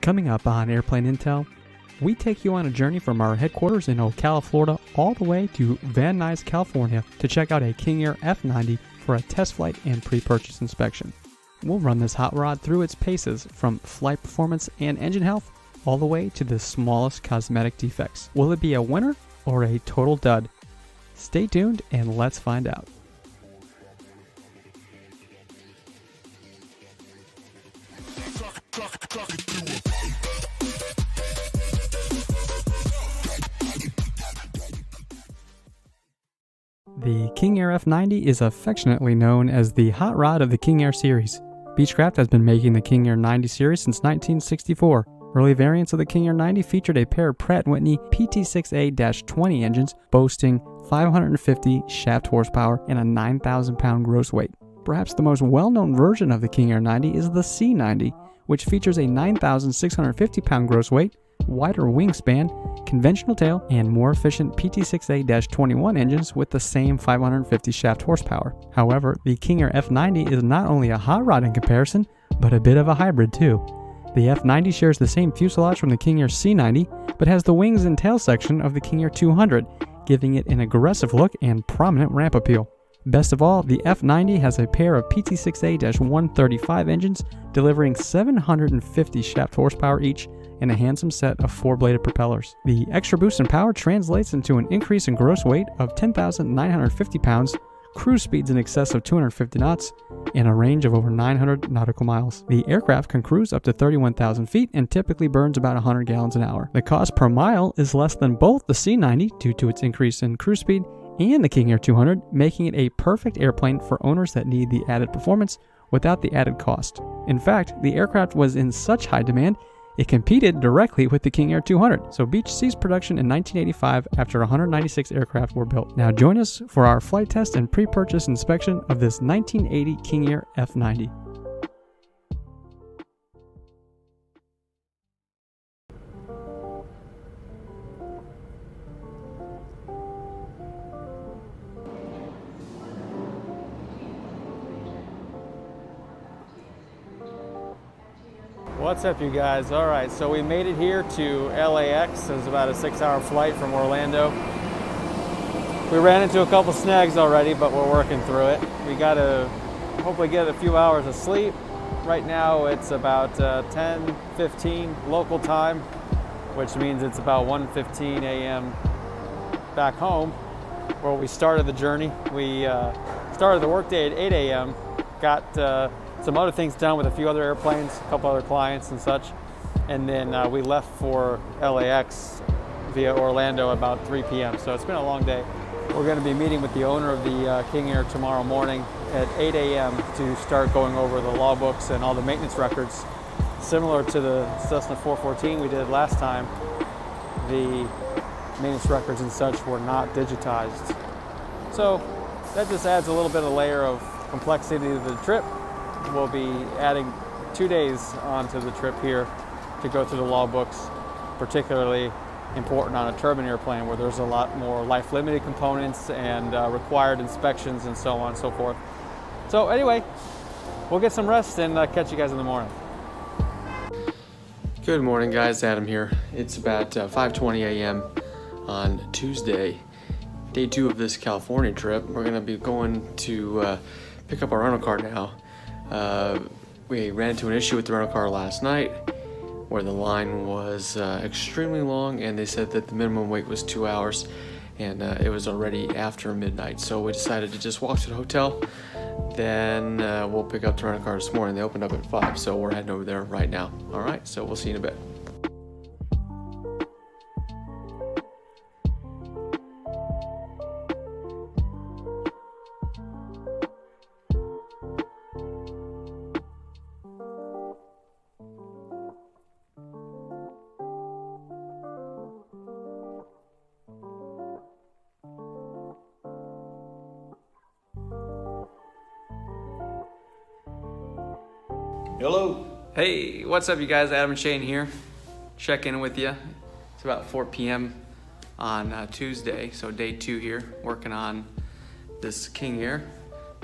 Coming up on Airplane Intel, we take you on a journey from our headquarters in Ocala, Florida, all the way to Van Nuys, California to check out a King Air F90 for a test flight and pre-purchase inspection. We'll run this hot rod through its paces from flight performance and engine health all the way to the smallest cosmetic defects. Will it be a winner or a total dud? Stay tuned and let's find out. The King Air F90 is affectionately known as the hot rod of the King Air series. Beechcraft has been making the King Air 90 series since 1964. Early variants of the King Air 90 featured a pair of Pratt & Whitney PT6A-20 engines boasting 550 shaft horsepower and a 9,000 pound gross weight. Perhaps the most well-known version of the King Air 90 is the C90, which features a 9,650 pound gross weight, wider wingspan, conventional tail, and more efficient PT6A-21 engines with the same 550 shaft horsepower. However, the King Air F90 is not only a hot rod in comparison, but a bit of a hybrid too. The F90 shares the same fuselage from the King Air C90, but has the wings and tail section of the King Air 200, giving it an aggressive look and prominent ramp appeal. Best of all, the F90 has a pair of PT6A-135 engines delivering 750 shaft horsepower each and a handsome set of 4-bladed propellers. The extra boost in power translates into an increase in gross weight of 10,950 pounds, cruise speeds in excess of 250 knots, and a range of over 900 nautical miles. The aircraft can cruise up to 31,000 feet and typically burns about 100 gallons an hour. The cost per mile is less than both the C90 due to its increase in cruise speed and the King Air 200, making it a perfect airplane for owners that need the added performance without the added cost. In fact, the aircraft was in such high demand, it competed directly with the King Air 200, so Beech ceased production in 1985 after 196 aircraft were built. Now join us for our flight test and pre-purchase inspection of this 1980 King Air F90. What's up, you guys? All right, so we made it here to LAX. It was about a 6-hour flight from Orlando. We ran into a couple snags already, but we're working through it. We got to hopefully get a few hours of sleep. Right now it's about 10:15 local time, which means it's about 1:15 a.m. back home where we started the journey. We started the workday at 8 a.m. Got some other things done with a few other airplanes, a couple other clients and such. And then we left for LAX via Orlando about 3 p.m. So it's been a long day. We're going to be meeting with the owner of the King Air tomorrow morning at 8 a.m. to start going over the logbooks and all the maintenance records. Similar to the Cessna 414 we did last time, the maintenance records and such were not digitized. So that just adds a little bit of layer of complexity to the trip. We'll be adding 2 days onto the trip here to go through the logbooks, particularly important on a turbine airplane where there's a lot more life-limited components and required inspections and so on and so forth. So anyway, we'll get some rest and catch you guys in the morning. Good morning, guys. Adam here. It's about 5:20 a.m. on Tuesday, day 2 of this California trip. We're going to be going to pick up our rental car now. We ran into an issue with the rental car last night where the line was extremely long, and they said that the minimum wait was 2 hours, and it was already after midnight. So we decided to just walk to the hotel. Then we'll pick up the rental car this morning. They opened up at 5, so we're heading over there right now. All right, so we'll see you in a bit. Hello. Hey, what's up, you guys? Adam and Shane here. Check in with you. It's about 4 p.m. on Tuesday, so day 2 here, working on this King Air.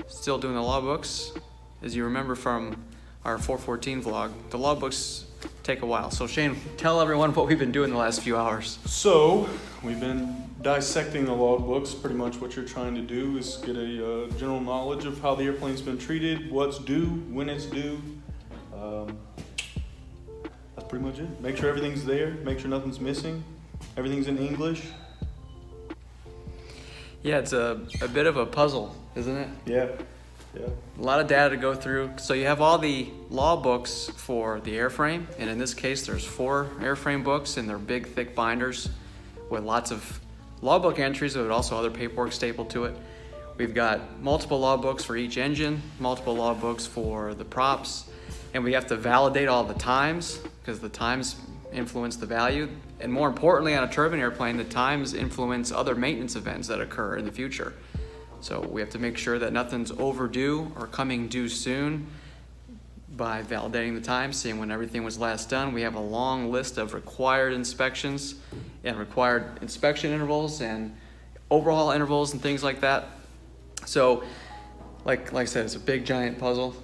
Still doing the logbooks. As you remember from our 414 vlog, the logbooks take a while. So Shane, tell everyone what we've been doing the last few hours. So, we've been dissecting the logbooks. Pretty much what you're trying to do is get a general knowledge of how the airplane's been treated, what's due, when it's due. That's pretty much it. Make sure everything's there, make sure nothing's missing, everything's in English. Yeah, it's a bit of a puzzle, isn't it? Yeah. A lot of data to go through. So you have all the law books for the airframe, and in this case there's 4 airframe books, and they're big thick binders with lots of law book entries, but also other paperwork stapled to it. We've got multiple law books for each engine, multiple law books for the props, and we have to validate all the times because the times influence the value. And more importantly, on a turbine airplane, the times influence other maintenance events that occur in the future. So we have to make sure that nothing's overdue or coming due soon by validating the time, seeing when everything was last done. We have a long list of required inspections and required inspection intervals and overhaul intervals and things like that. So like I said, it's a big giant puzzle,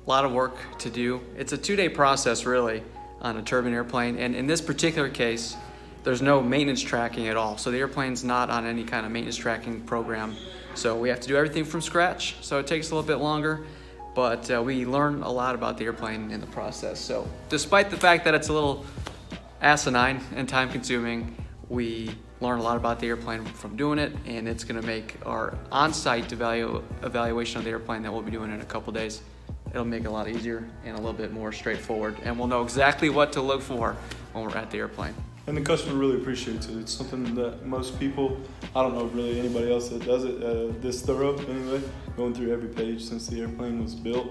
a lot of work to do. It's a 2-day process really on a turbine airplane, and in this particular case there's no maintenance tracking at all. So the airplane's not on any kind of maintenance tracking program. So we have to do everything from scratch. So it takes a little bit longer, but we learn a lot about the airplane in the process. So despite the fact that it's a little asinine and time consuming, we learn a lot about the airplane from doing it, and it's gonna make our on-site evaluation of the airplane that we'll be doing in a couple days, it'll make it a lot easier and a little bit more straightforward, and we'll know exactly what to look for when we're at the airplane. And the customer really appreciates it. It's something that most people, I don't know really anybody else that does it this thorough anyway, going through every page since the airplane was built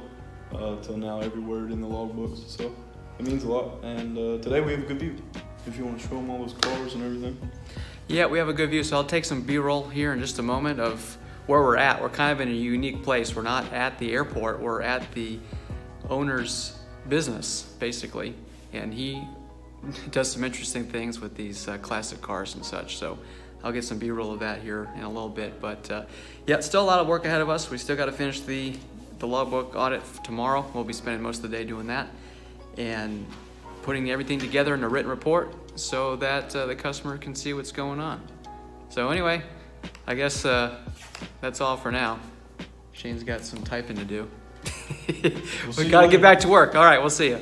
till now, every word in the logbooks. So it means a lot. And today we have a good view. If you want to show them all those cars and everything. Yeah, we have a good view. So I'll take some B-roll here in just a moment of where we're at. We're kind of in a unique place. We're not at the airport. We're at the owner's business, basically. And he does some interesting things with these classic cars and such. So I'll get some B-roll of that here in a little bit. But yeah, still a lot of work ahead of us. We still got to finish the logbook audit tomorrow. We'll be spending most of the day doing that and putting everything together in a written report so that the customer can see what's going on. So anyway, I guess that's all for now. Shane's got some typing to do. We got to get back to work. All right, we'll see you.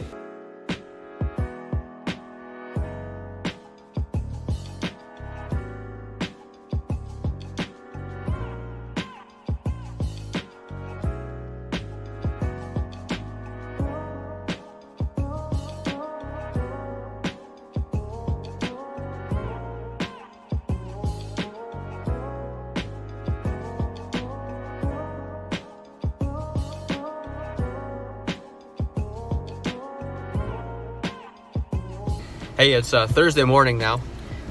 Hey, it's Thursday morning now.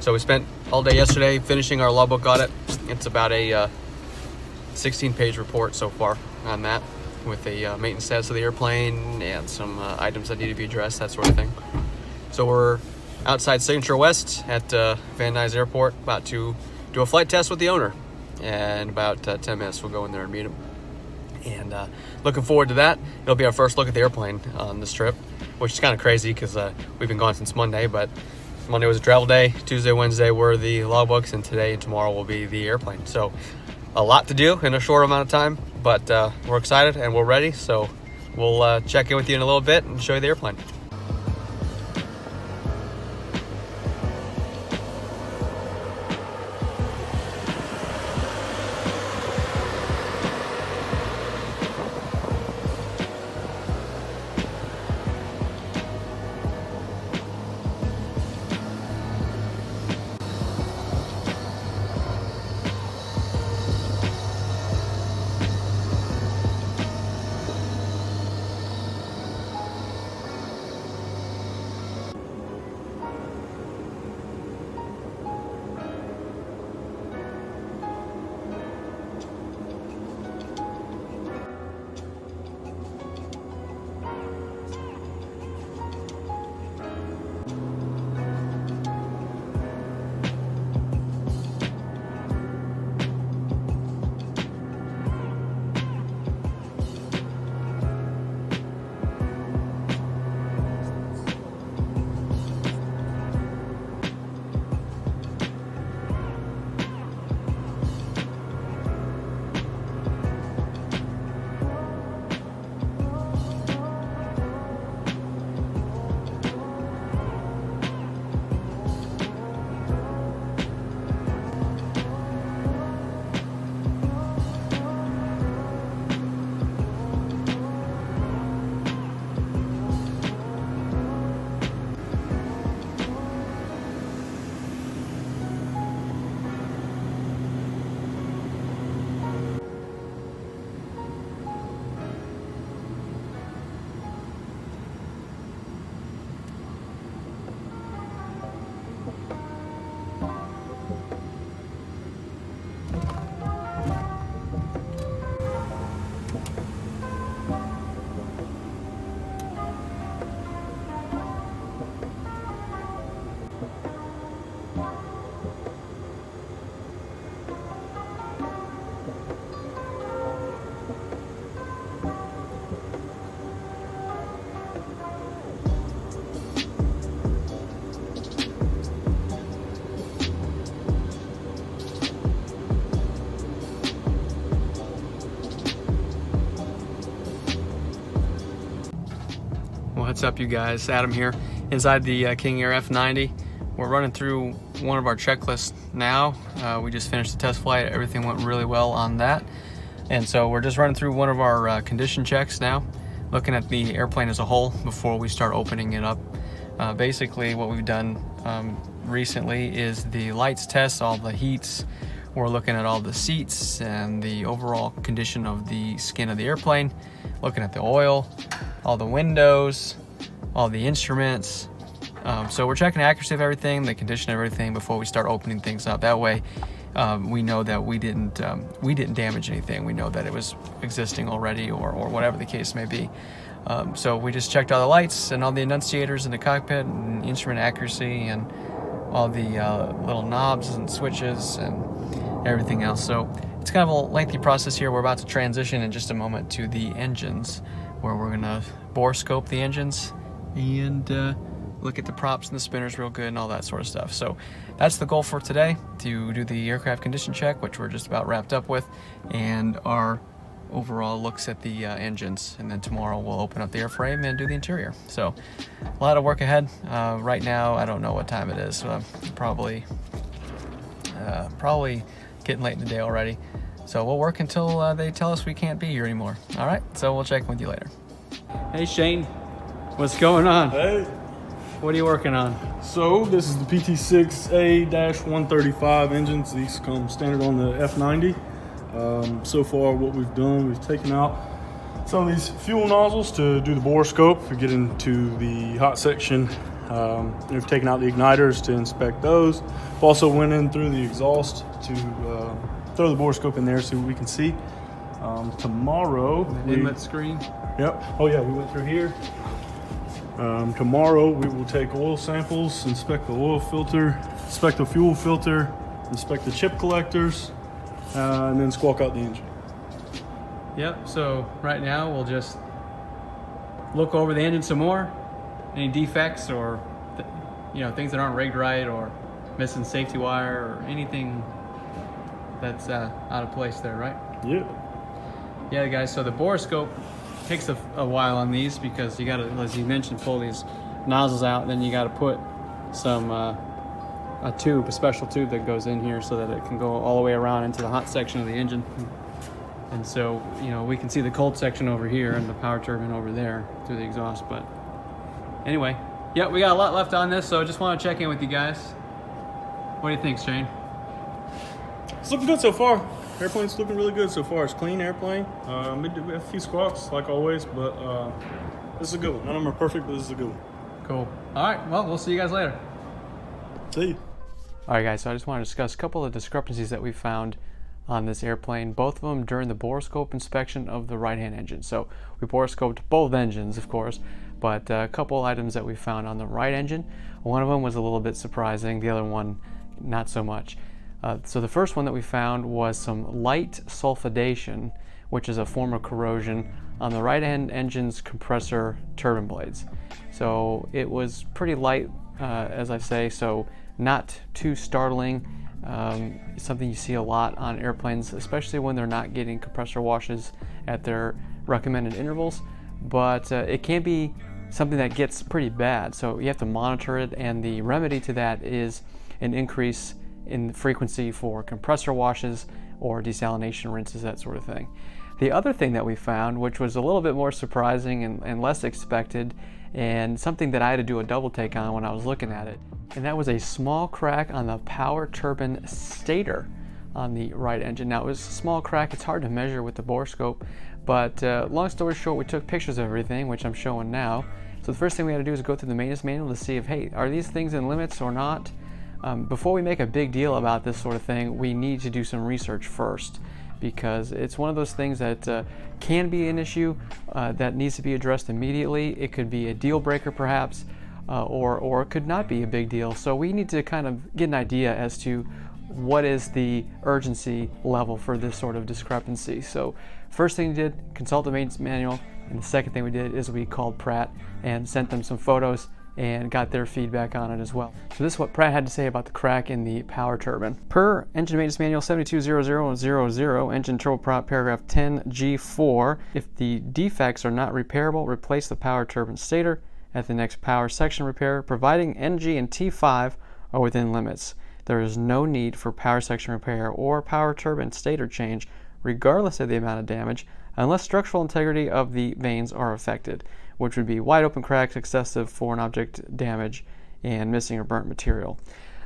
So we spent all day yesterday finishing our logbook audit. It's about a 16-page report so far on that, with a maintenance status of the airplane and some items that need to be addressed, that sort of thing. So we're outside Signature West at Van Nuys Airport, about to do a flight test with the owner. And about 10 minutes we'll go in there and meet him. And looking forward to that. It'll be our first look at the airplane on this trip, which is kind of crazy because we've been gone since Monday, but Monday was a travel day, Tuesday, Wednesday were the logbooks, and today and tomorrow will be the airplane. So a lot to do in a short amount of time, but we're excited and we're ready. So we'll check in with you in a little bit and show you the airplane. What's up, you guys? Adam here, inside the King Air F90. We're running through one of our checklists now. We just finished the test flight. Everything went really well on that. And so we're just running through one of our condition checks now, looking at the airplane as a whole before we start opening it up. Basically, what we've done recently is the lights test, all the heats. We're looking at all the seats and the overall condition of the skin of the airplane, looking at the oil, all the windows, all the instruments. So we're checking the accuracy of everything, the condition of everything before we start opening things up. That way, we know that we didn't damage anything. We know that it was existing already, or whatever the case may be. So we just checked all the lights and all the annunciators in the cockpit and instrument accuracy and all the little knobs and switches and everything else. So it's kind of a lengthy process here. We're about to transition in just a moment to the engines, where we're gonna bore scope the engines and look at the props and the spinners real good and all that sort of stuff. So that's the goal for today, to do the aircraft condition check, which we're just about wrapped up with, and our overall looks at the engines. And then tomorrow we'll open up the airframe and do the interior. So a lot of work ahead. Right now, I don't know what time it is. Probably getting late in the day already. So we'll work until they tell us we can't be here anymore. All right, so we'll check in with you later. Hey Shane, what's going on? Hey. What are you working on? So this is the PT6A-135 engines. These come standard on the F90. So far what we've done, we've taken out some of these fuel nozzles to do the bore scope. We get into the hot section. We've taken out the igniters to inspect those. We've also went in through the exhaust to throw the bore scope in there, see what we can see. Tomorrow, the inlet screen. Yep. Oh yeah, we went through here. Tomorrow we will take oil samples, inspect the oil filter, inspect the fuel filter, inspect the chip collectors, and then squawk out the engine. Yep. So right now we'll just look over the engine some more. Any defects or things that aren't rigged right, or missing safety wire, or anything that's out of place there, right? Yeah. Yeah, guys, so the bore scope takes a while on these, because you gotta, as you mentioned, pull these nozzles out, and then you gotta put some a special tube that goes in here so that it can go all the way around into the hot section of the engine. And so, we can see the cold section over here and the power turbine over there through the exhaust. But anyway, yeah, we got a lot left on this, so I just want to check in with you guys. What do you think, Shane? It's looking good so far. Airplane's looking really good so far. It's a clean airplane. We have a few squawks like always, but this is a good one. None of them are perfect, but this is a good one. Cool. All right, well, we'll see you guys later. See you. All right, guys, so I just want to discuss a couple of discrepancies that we found on this airplane, both of them during the bore scope inspection of the right-hand engine. So we bore scoped both engines, of course, but a couple items that we found on the right engine. One of them was a little bit surprising, the other one not so much. So the first one that we found was some light sulfidation, which is a form of corrosion on the right-hand engine's compressor turbine blades. So it was pretty light, as I say, so not too startling. It's something you see a lot on airplanes, especially when they're not getting compressor washes at their recommended intervals. But it can be something that gets pretty bad, so you have to monitor it, and the remedy to that is an increase in frequency for compressor washes or desalination rinses, that sort of thing. The other thing that we found, which was a little bit more surprising and less expected, and something that I had to do a double take on when I was looking at it, and that was a small crack on the power turbine stator on the right engine. Now, it was a small crack. It's hard to measure with the bore scope, but long story short, we took pictures of everything, which I'm showing now. So the first thing we had to do is go through the maintenance manual to see if, hey, are these things in limits or not? Before we make a big deal about this sort of thing, we need to do some research first, because it's one of those things that can be an issue that needs to be addressed immediately. It could be a deal breaker perhaps, or it could not be a big deal. So we need to kind of get an idea as to what is the urgency level for this sort of discrepancy. So first thing we did, consult the maintenance manual, and the second thing we did is we called Pratt and sent them some photos and got their feedback on it as well. So this is what Pratt had to say about the crack in the power turbine. Per Engine Maintenance Manual 720000, Engine Turboprop paragraph 10G4, if the defects are not repairable, replace the power turbine stator at the next power section repair, providing NG and T5 are within limits. There is no need for power section repair or power turbine stator change, regardless of the amount of damage, unless structural integrity of the vanes are affected, which would be wide open cracks, excessive foreign object damage, and missing or burnt material.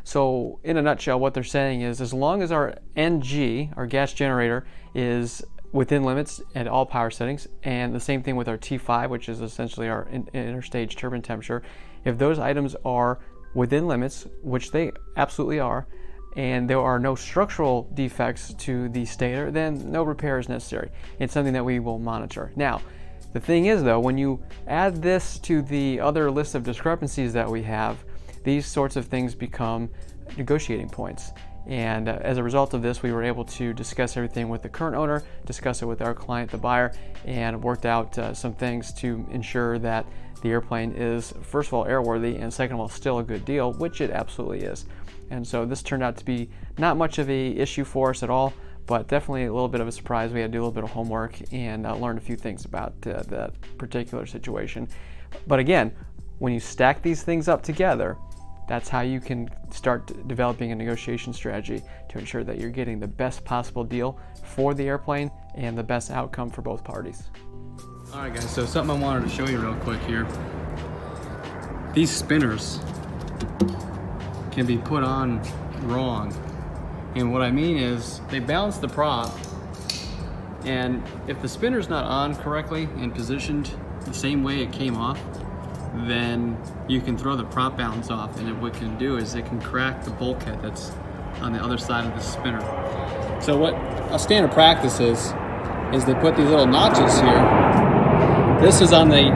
So in a nutshell, what they're saying is as long as our NG, our gas generator, is within limits at all power settings, and the same thing with our T5, which is essentially our interstage turbine temperature, if those items are within limits, which they absolutely are, and there are no structural defects to the stator, then no repair is necessary. It's something that we will monitor. Now, the thing is though, when you add this to the other list of discrepancies that we have, these sorts of things become negotiating points. And as a result of this, we were able to discuss everything with the current owner, discuss it with our client, the buyer, and worked out some things to ensure that the airplane is, first of all, airworthy, and second of all, still a good deal, which it absolutely is. And so this turned out to be not much of an issue for us at all, but definitely a little bit of a surprise. We had to do a little bit of homework and learn a few things about that particular situation. But again, when you stack these things up together, that's how you can start developing a negotiation strategy to ensure that you're getting the best possible deal for the airplane and the best outcome for both parties. Alright guys, so something I wanted to show you real quick here. These spinners can be put on wrong. And what I mean is they balance the prop, and if the spinner's not on correctly and positioned the same way it came off, then you can throw the prop balance off, and what it can do is it can crack the bulkhead that's on the other side of the spinner. So what a standard practice is they put these little notches here. This is on the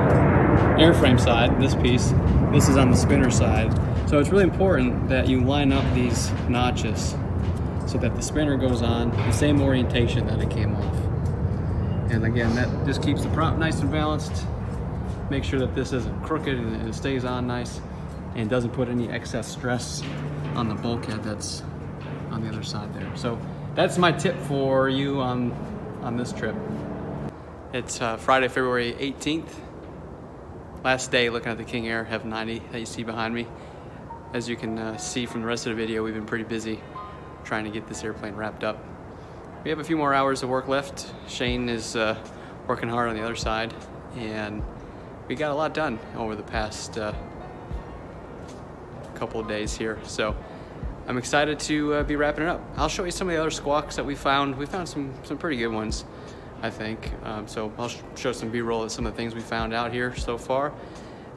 airframe side, this piece. This is on the spinner side. So it's really important that you line up these notches so that the spinner goes on the same orientation that it came off. And again, that just keeps the prop nice and balanced. Make sure that this isn't crooked and it stays on nice and doesn't put any excess stress on the bulkhead that's on the other side there. So that's my tip for you on this trip. It's Friday, February 18th. Last day looking at the King Air F90 that you see behind me. As you can see from the rest of the video, we've been pretty busy trying to get this airplane wrapped up. We have a few more hours of work left. Shane is working hard on the other side, and we got a lot done over the past couple of days here. So I'm excited to be wrapping it up. I'll show you some of the other squawks that we found. We found some pretty good ones, I think. So I'll show some B-roll of some of the things we found out here so far.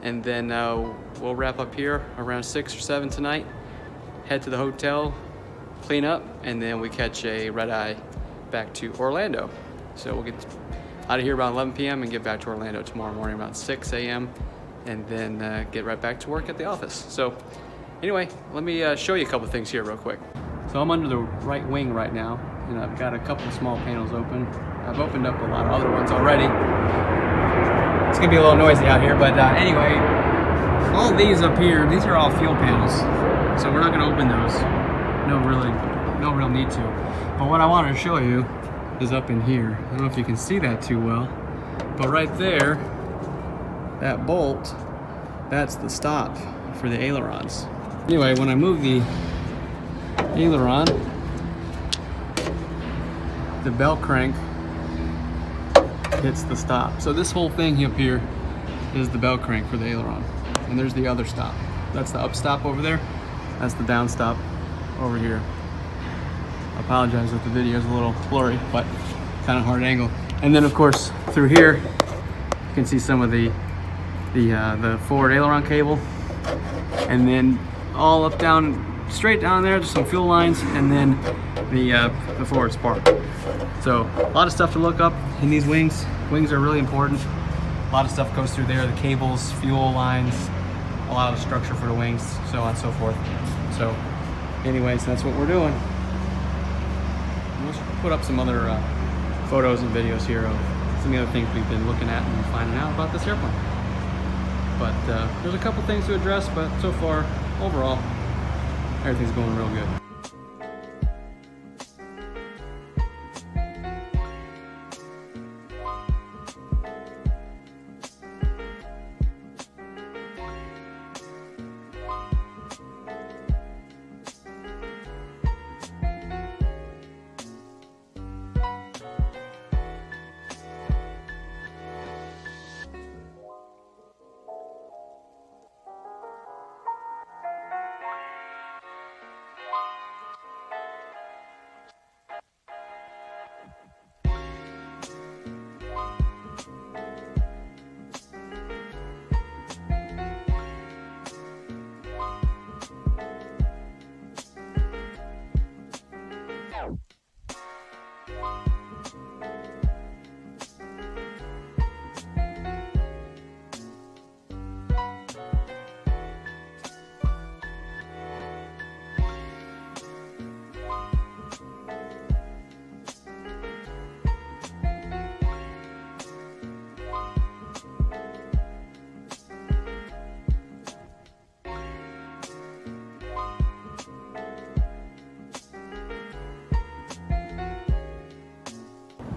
And then we'll wrap up here around 6 or 7 tonight, head to the hotel, clean up, and then we catch a red-eye back to Orlando. So we'll get out of here about 11 p.m. and get back to Orlando tomorrow morning about 6 a.m. and then get right back to work at the office. So anyway, let me show you a couple things here real quick. So I'm under the right wing right now, and I've got a couple of small panels open. I've opened up a lot of other ones already. It's gonna be a little noisy out here, but anyway, all these up here, these are all fuel panels. So we're not gonna open those. No real need to. But what I wanted to show you is up in here. I don't know if you can see that too well, but right there, that bolt, that's the stop for the ailerons. Anyway, when I move the aileron, the belt crank hits the stop. So this whole thing up here is the belt crank for the aileron. And there's the other stop. That's the up stop over there. That's the down stop over here. I apologize if the video is a little blurry, but kind of hard angle. And then of course through here, you can see some of the forward aileron cable. And then all up down, straight down there, there's some fuel lines, and then the forward spark. So a lot of stuff to look up in these wings. Wings are really important. A lot of stuff goes through there, the cables, fuel lines, a lot of the structure for the wings, so on and so forth. So anyways, that's what we're doing. Let's put up some other photos and videos here of some of the other things we've been looking at and finding out about this airplane. But there's a couple things to address, but so far, overall, everything's going real good.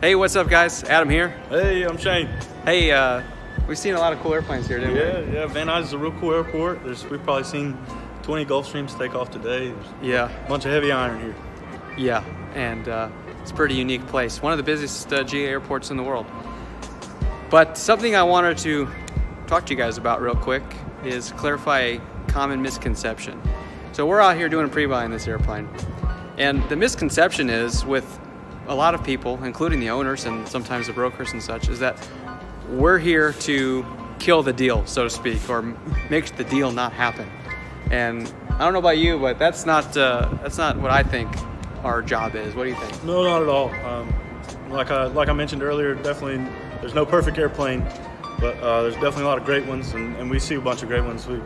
Hey, what's up, guys? Adam here. Hey, I'm Shane. Hey, we've seen a lot of cool airplanes here, didn't we? Yeah. Van Nuys is a real cool airport. We've probably seen 20 Gulfstreams take off today. There's Yeah. a bunch of heavy iron here. Yeah, and it's a pretty unique place. One of the busiest GA airports in the world. But something I wanted to talk to you guys about real quick is clarify a common misconception. So we're out here doing a pre-buy in this airplane. And the misconception is with a lot of people, including the owners and sometimes the brokers and such, is that we're here to kill the deal, so to speak, or make the deal not happen. And I don't know about you, but that's not what I think our job is. What do you think? No, not at all. Like I mentioned earlier, definitely there's no perfect airplane, but there's definitely a lot of great ones, and we see a bunch of great ones. We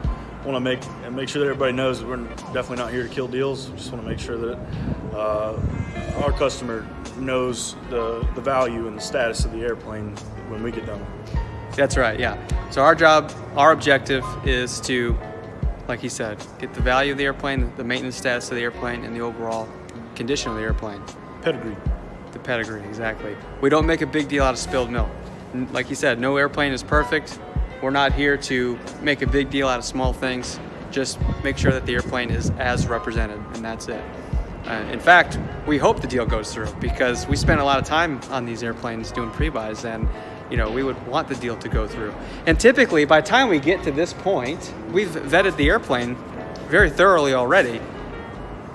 want to make sure that everybody knows that we're definitely not here to kill deals. We just want to make sure that our customer knows the value and the status of the airplane when we get done. That's right, yeah. So our objective is to, like he said, get the value of the airplane, the maintenance status of the airplane, and the overall condition of the airplane. Pedigree. The pedigree, exactly. We don't make a big deal out of spilled milk. Like you said, no airplane is perfect. We're not here to make a big deal out of small things. Just make sure that the airplane is as represented, and that's it. In fact, we hope the deal goes through because we spend a lot of time on these airplanes doing pre-buys, and we would want the deal to go through. And typically, by the time we get to this point, we've vetted the airplane very thoroughly already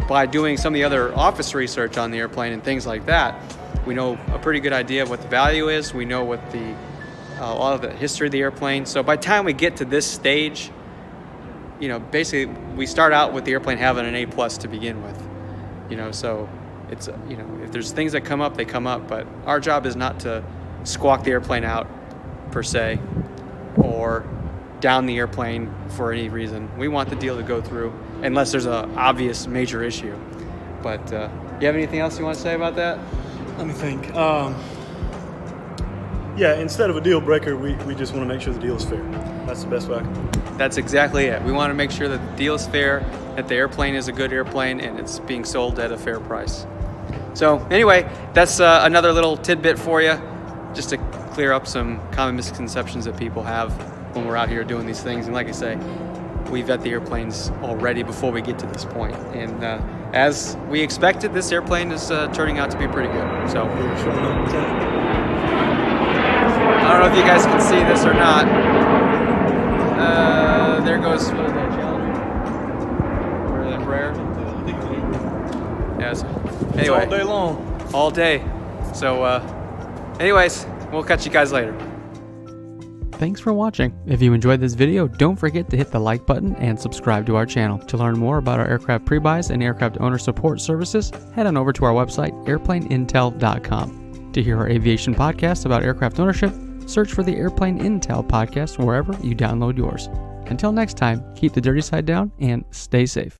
by doing some of the other office research on the airplane and things like that. We know a pretty good idea of what the value is. We know what all of the history of the airplane. So by the time we get to this stage, basically we start out with the airplane having an A+ to begin with. So it's if there's things that come up, they come up. But our job is not to squawk the airplane out per se, or down the airplane for any reason. We want the deal to go through unless there's an obvious major issue. But you have anything else you want to say about that? Let me think. Yeah, instead of a deal breaker, we just want to make sure the deal is fair. That's the best way I can put it. That's exactly it. We want to make sure that the deal is fair, that the airplane is a good airplane, and it's being sold at a fair price. So anyway, that's another little tidbit for you, just to clear up some common misconceptions that people have when we're out here doing these things. And like I say, we vet the airplanes already before we get to this point. And as we expected, this airplane is turning out to be pretty good. So I don't know if you guys can see this or not. There goes, what is that, Challenger? Or that Rare? Yes. Anyway. It's all day long. All day. So anyways, we'll catch you guys later. Thanks for watching. If you enjoyed this video, don't forget to hit the like button and subscribe to our channel. To learn more about our aircraft pre-buys and aircraft owner support services, head on over to our website, airplaneintel.com. To hear our aviation podcast about aircraft ownership, search for the Airplane Intel podcast wherever you download yours. Until next time, keep the dirty side down and stay safe.